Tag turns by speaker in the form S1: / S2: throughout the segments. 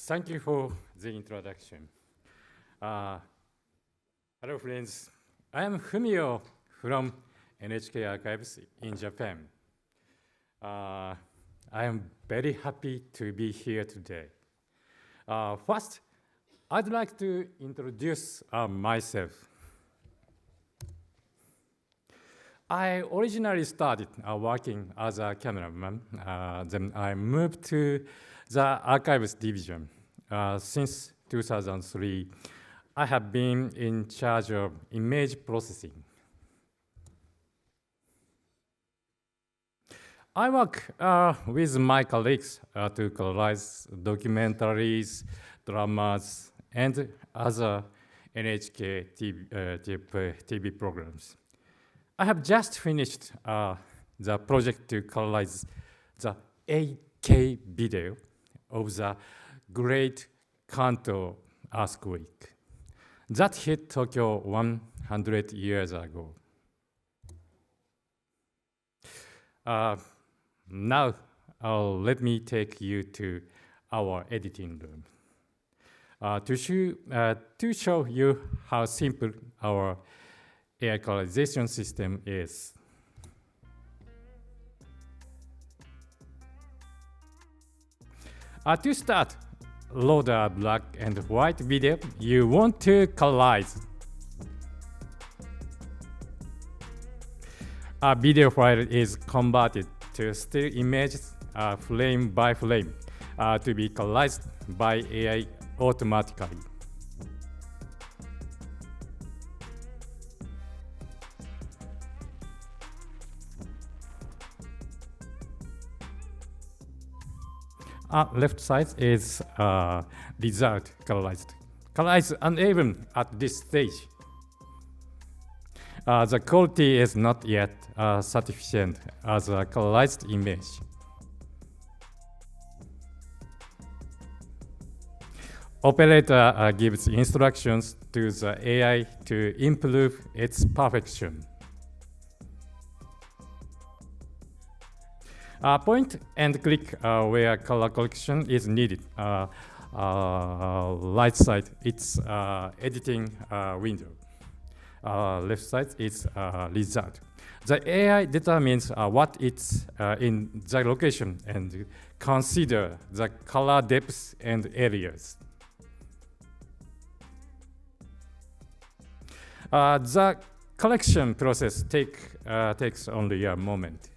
S1: Thank you for the introduction. Hello, friends. I am Fumio from NHK Archives in Japan. I am very happy to be here today. First, I'd like to introduce myself. I originally started working as a cameraman. Then I moved to the archives division. Since 2003, I have been in charge of image processing. I work with my colleagues to colorize documentaries, dramas, and other NHK TV programs. I have just finished the project to colorize the 8K video of the Great Kanto earthquake that hit Tokyo 100 years ago. Now, let me take you to our editing room to show you how simple our AI colorization system is. To start, load a black and white video you want to colorize. A video file is converted to still images frame by frame to be colorized by AI automatically. Left side is result colorized. Colorized uneven at this stage. The quality is not yet sufficient as a colorized image. Operator gives instructions to the AI to improve its perfection. Point and click where color correction is needed. Right side, it's editing window. Left side is result. The AI determines what it's in the location and consider the color depths and areas. The collection process takes only a moment.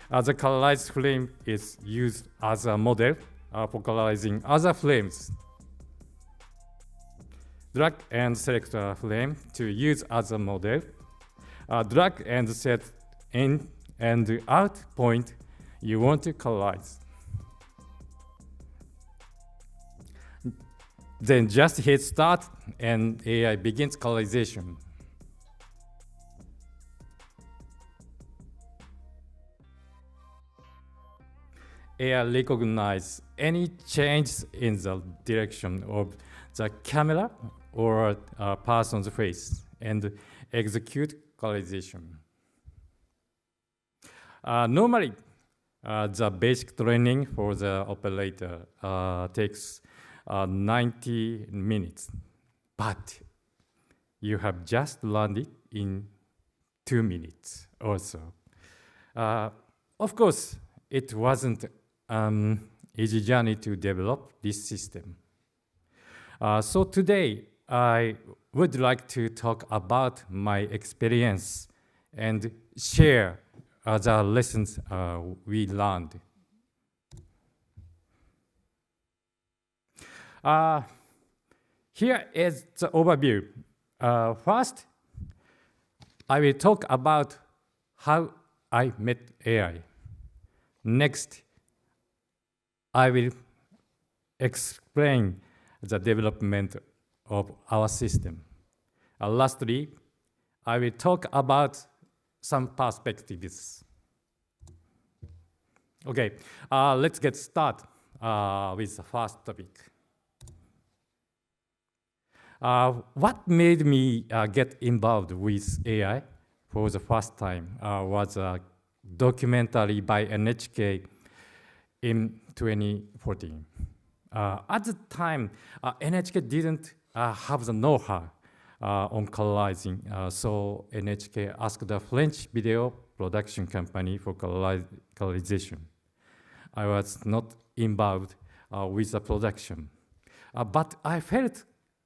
S1: The colorized frame is used as a model for colorizing other frames. Drag and select a frame to use as a model. Drag and set in and out point you want to colorize. Then just hit start and AI begins colorization. AI recognizes any change in the direction of the camera or a person's face and execute colorization. Normally, the basic training for the operator takes 90 minutes, but you have just learned it in 2 minutes or so. Of course, it wasn't easy journey to develop this system. So today, I would like to talk about my experience and share the lessons we learned. Here is the overview. First, I will talk about how I met AI. Next, I will explain the development of our system. Lastly, I will talk about some perspectives. Okay, let's get started with the first topic. What made me get involved with AI for the first time was a documentary by NHK in 2014. At the time, NHK didn't have the know-how on colorizing, so NHK asked the French video production company for colorization. I was not involved with the production, but I felt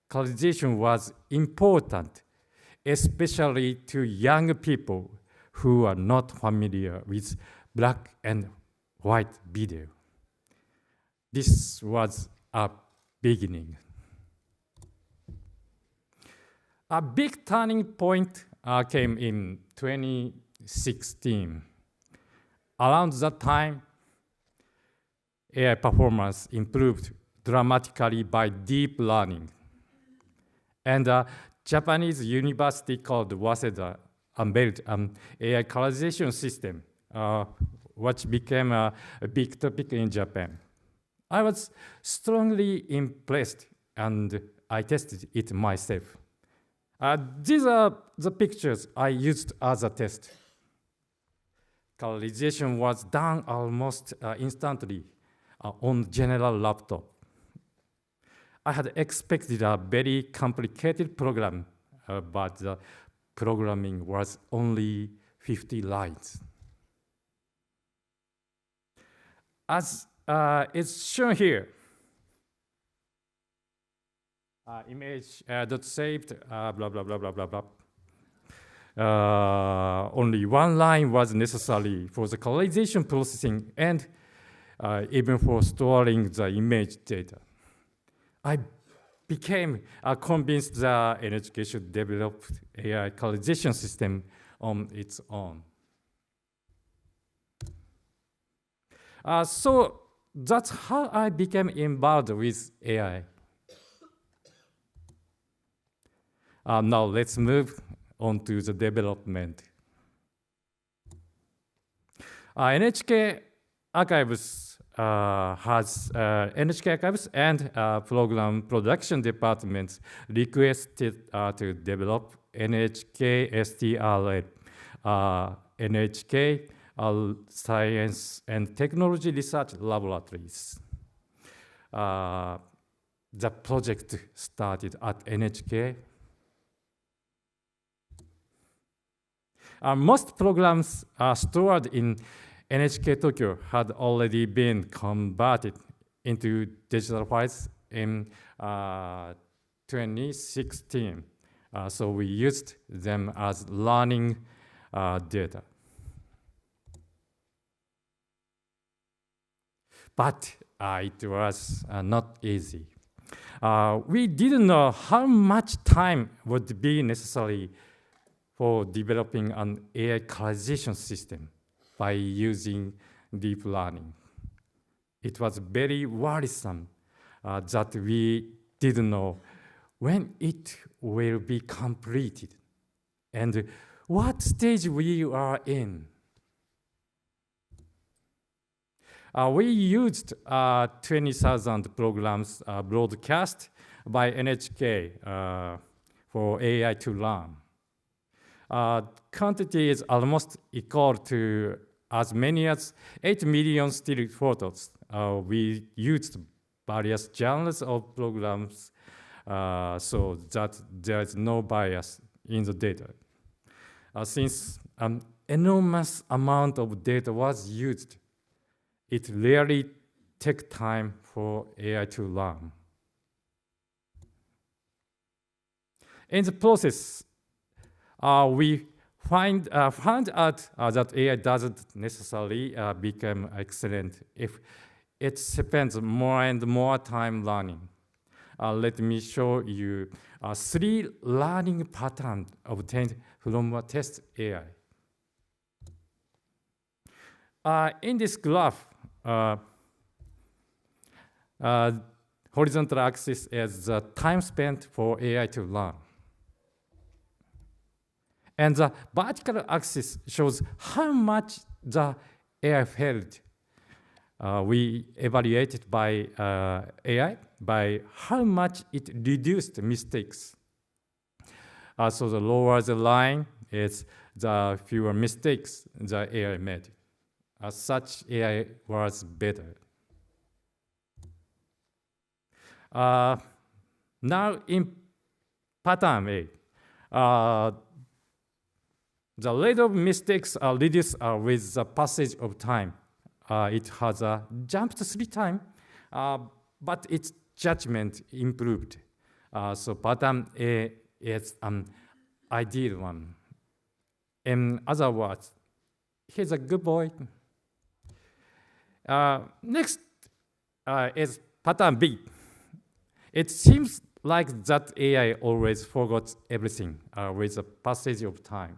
S1: colorization was important, especially to young people who are not familiar with black and white video. This was a beginning. A big turning point came in 2016. Around that time, AI performance improved dramatically by deep learning. And a Japanese university called Waseda unveiled an AI colorization system, which became a big topic in Japan. I was strongly impressed, and I tested it myself. These are the pictures I used as a test. Colorization was done almost instantly on general laptop. I had expected a very complicated program, but the programming was only 50 lines. As it's shown here, image dot saved, blah, blah, blah, blah, blah, blah. Only one line was necessary for the colorization processing and even for storing the image data. I became convinced that NHK should develop AI colorization system on its own. So that's how I became involved with AI. Now let's move on to the development. NHK Archives NHK Archives and program production departments requested to develop NHK STRL, NHK Science and Technology Research Laboratories. The project started at NHK. Most programs stored in NHK Tokyo had already been converted into digital files in 2016. So we used them as learning data. But it was not easy. We didn't know how much time would be necessary for developing an AI colorization system by using deep learning. It was very worrisome that we didn't know when it will be completed and what stage we are in. We used 20,000 programs broadcast by NHK for AI to learn. Quantity is almost equal to as many as 8 million still photos. We used various genres of programs so that there is no bias in the data. Since an enormous amount of data was used, it really took time for AI to learn. In the process, we found out that AI doesn't necessarily become excellent if it spends more and more time learning. Let me show you 3 learning patterns obtained from a test AI. In this graph, horizontal axis is the time spent for AI to learn. And the vertical axis shows how much the AI failed. We evaluated by AI by how much it reduced mistakes. So the lower the line is the fewer mistakes the AI made. such AI was better. Now in pattern A, the rate of mistakes are reduced with the passage of time. It has jumped 3 times, but its judgment improved. So pattern A is an ideal one. In other words, he's a good boy. Next is pattern B. It seems like that AI always forgets everything with the passage of time.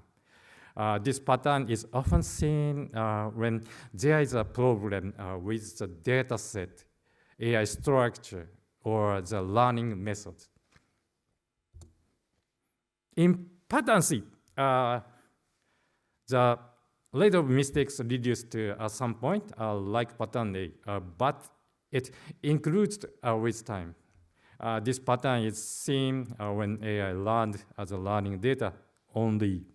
S1: This pattern is often seen when there is a problem with the data set, AI structure, or the learning method. In pattern C, the rate of mistakes reduced to some point, like pattern A, but it increased with time. This pattern is seen when AI learned as a learning data only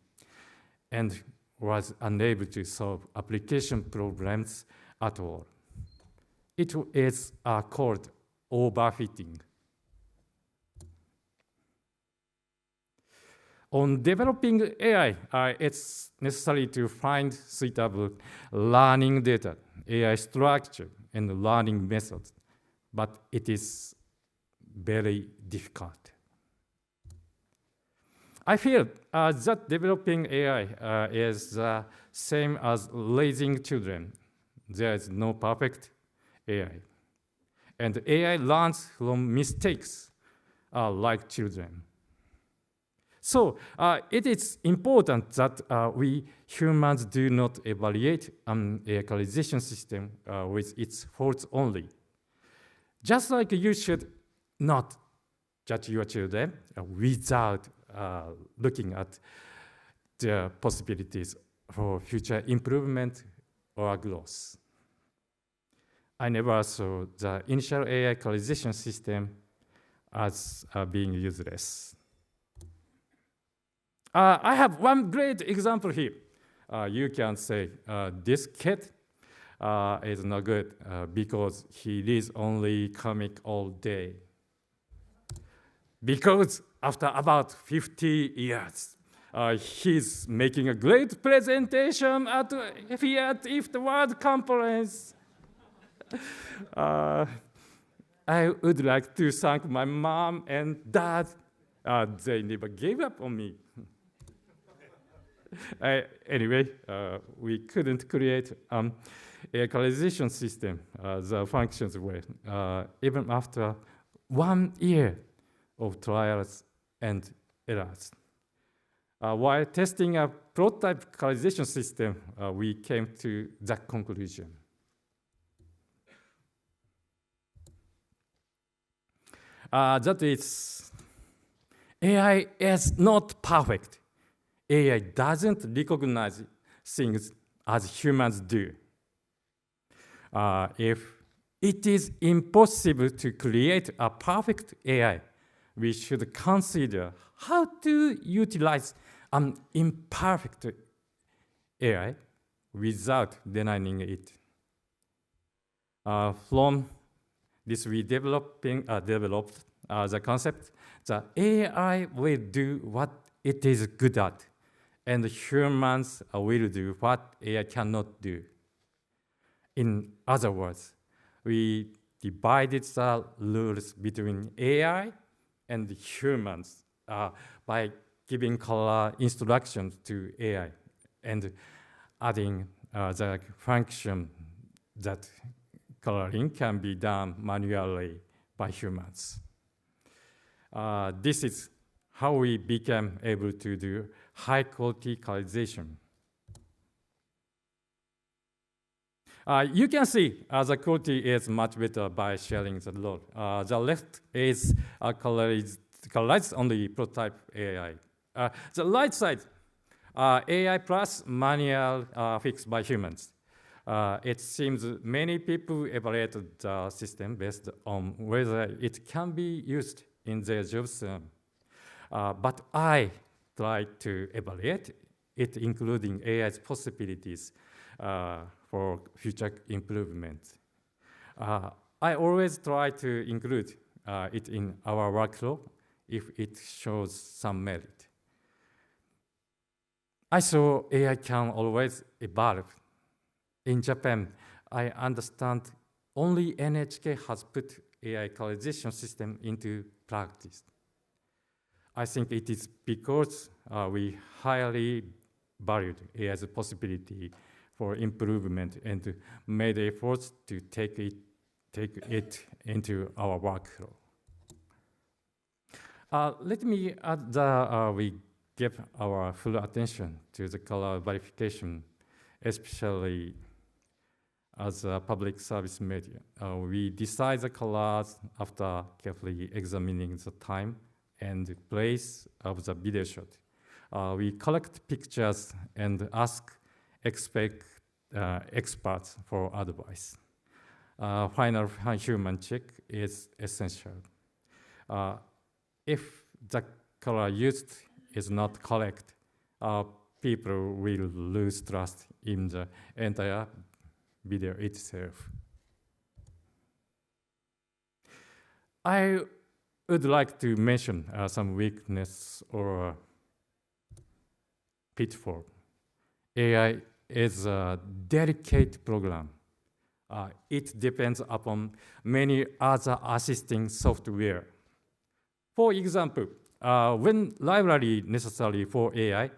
S1: and was unable to solve application problems at all. It is called overfitting. On developing AI, it's necessary to find suitable learning data, AI structure, and learning methods, but it is very difficult. I feel that developing AI is the same as raising children. There is no perfect AI. And AI learns from mistakes like children. So it is important that we humans do not evaluate an equalization system with its faults only. Just like you should not judge your children without looking at the possibilities for future improvement or growth. I never saw the initial AI colorization system as being useless. I have one great example here. You can say this kid is not good because he reads only comic all day. Because after about 50 years, he's making a great presentation at FIAT IFTA World Conference. I would like to thank my mom and dad. They never gave up on me. Anyway, we couldn't create a colorization system that functions well, even after 1 year of trials and errors. While testing a prototype colorization system, we came to that conclusion. That is, AI is not perfect. AI doesn't recognize things as humans do. If it is impossible to create a perfect AI, we should consider how to utilize an imperfect AI without denying it. From this, we developed the concept that AI will do what it is good at, and humans will do what AI cannot do. In other words, we divided the rules between AI and humans by giving color instructions to AI and adding the function that coloring can be done manually by humans. This is how we became able to do high-quality colorization. You can see the quality is much better by sharing the load. The left is colorized on the prototype AI. The right side, AI plus manual fixed by humans. It seems many people evaluated the system based on whether it can be used in their jobs. But I tried to evaluate it, including AI's possibilities for future improvement. I always try to include it in our workflow if it shows some merit. I saw AI can always evolve. In Japan, I understand only NHK has put AI colorization system into practice. I think it is because we highly valued AI's possibility for improvement and made efforts to take it into our workflow. Let me add that we give our full attention to the color verification, especially as a public service media. We decide the colors after carefully examining the time and place of the video shot. We collect pictures and ask experts for advice. Final human check is essential. If the color used is not correct, people will lose trust in the entire video itself. I would like to mention some weakness or pitfall. AI is a delicate program. It depends upon many other assisting software. For example, when library necessary for AI,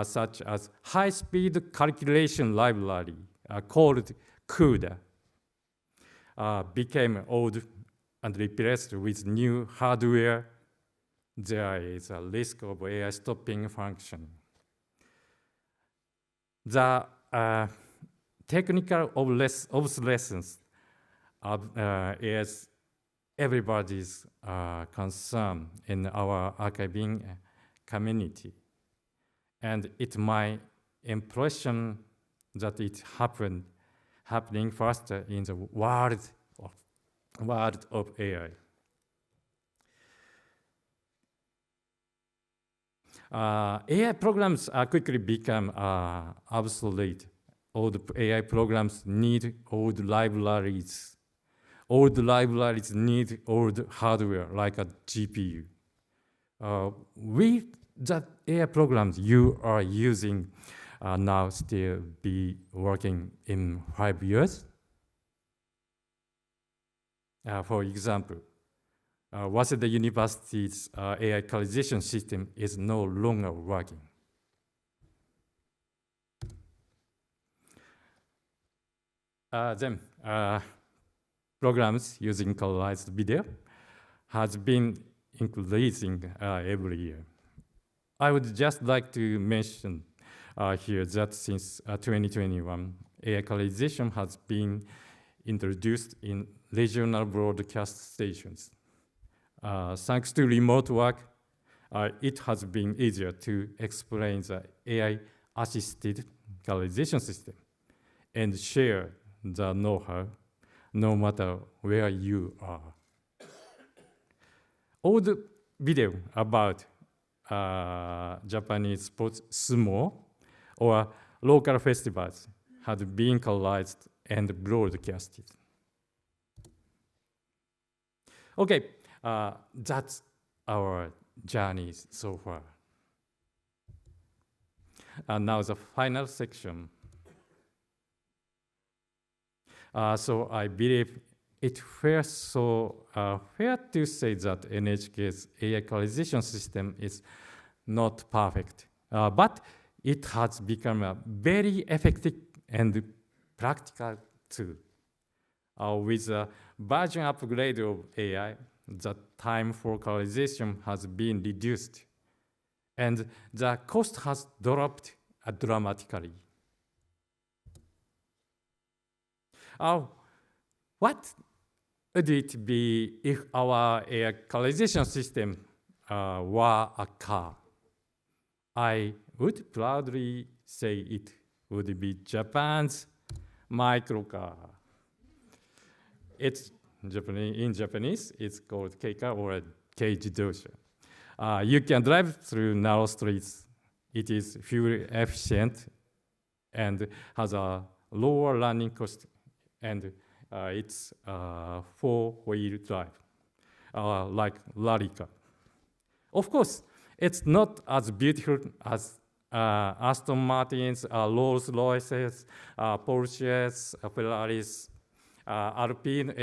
S1: such as high-speed calculation library called CUDA, became old and replaced with new hardware, there is a risk of AI stopping function. The technical obsolescence is everybody's concern in our archiving community. And it's my impression that it's happening faster in the world of AI. AI programs quickly become obsolete. Old AI programs need old libraries. Old libraries need old hardware, like a GPU. The AI programs you are using now still be working in 5 years? For example, Waseda University's AI colorization system is no longer working. Then, programs using colorized video has been increasing every year. I would just like to mention here that since 2021, AI colorization has been introduced in regional broadcast stations. Thanks to remote work, it has been easier to explain the AI-assisted colorization system and share the know-how no matter where you are. Old video about Japanese sports sumo or local festivals had been colorized and broadcasted. Okay, that's our journey so far. And now the final section. So I believe it's fair to say that NHK's AI colorization system is not perfect, but it has become a very effective and practical tool. With a version upgrade of AI, the time for colorization has been reduced, and the cost has dropped dramatically. What would it be if our AI colorization system were a car? I would proudly say it would be Japan's microcar. It's in Japanese, it's called keika or keijidosha. You can drive through narrow streets. It is fuel efficient and has a lower running cost, and it's four-wheel drive, like rally car. Of course, it's not as beautiful as Aston Martins, Rolls Royces, Porsches, Ferraris, Alpine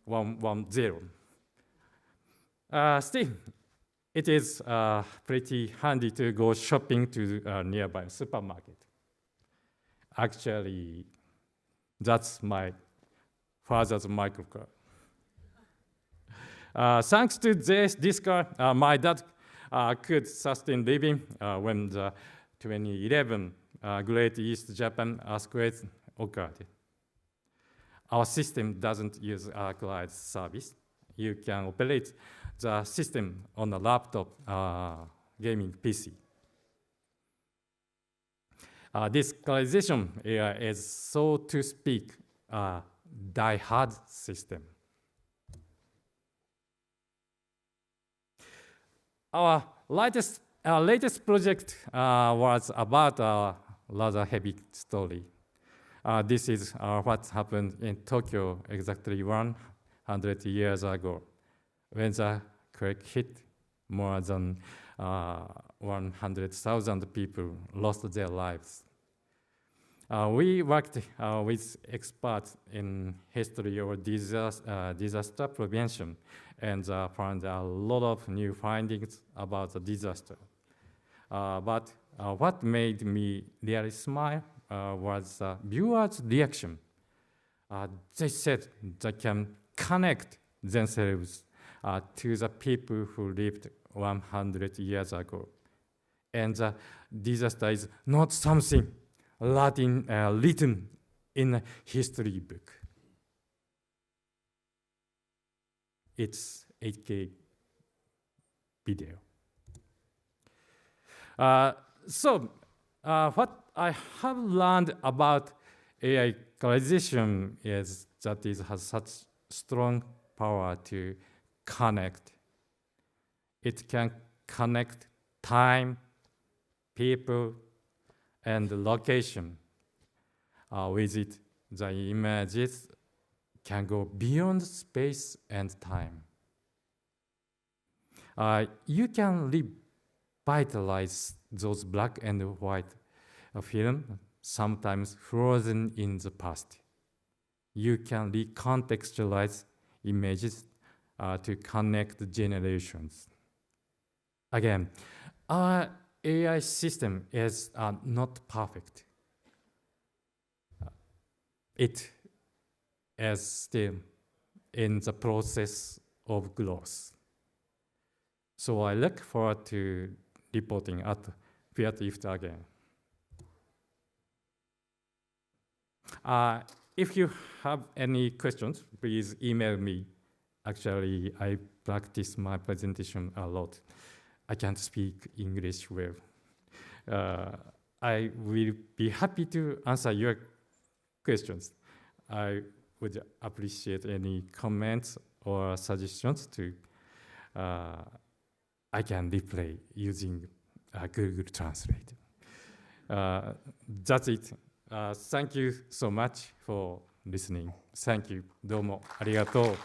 S1: A110. Still, it is pretty handy to go shopping to a nearby supermarket. Actually, that's my father's microcar. Thanks to this car, my dad could sustain living when the 2011 Great East Japan earthquake occurred. Our system doesn't use archivists service. You can operate the system on a laptop gaming PC. This colorization AI is, so to speak, a die-hard system. Our latest project was about a rather heavy story. This is what happened in Tokyo exactly 100 years ago. When the quake hit, more than 100,000 people lost their lives. We worked with experts in history of disaster prevention and found a lot of new findings about the disaster. But what made me really smile was the viewers' reaction. They said they can connect themselves to the people who lived 100 years ago. And the disaster is not something written in a history book. It's 8K video. What I have learned about AI colorization is that it has such strong power to connect. It can connect time, people, and location. With it, the images can go beyond space and time. You can revitalize those black and white film, sometimes frozen in the past. You can recontextualize images to connect generations. Again, our AI system is not perfect. It is still in the process of growth. So I look forward to reporting at FIAT IFTA again. If you have any questions, please email me. Actually, I practice my presentation a lot. I can't speak English well. I will be happy to answer your questions. I would appreciate any comments or suggestions to I can replay using Google Translate. That's it. Thank you so much for listening. Thank you. どうもありがとう。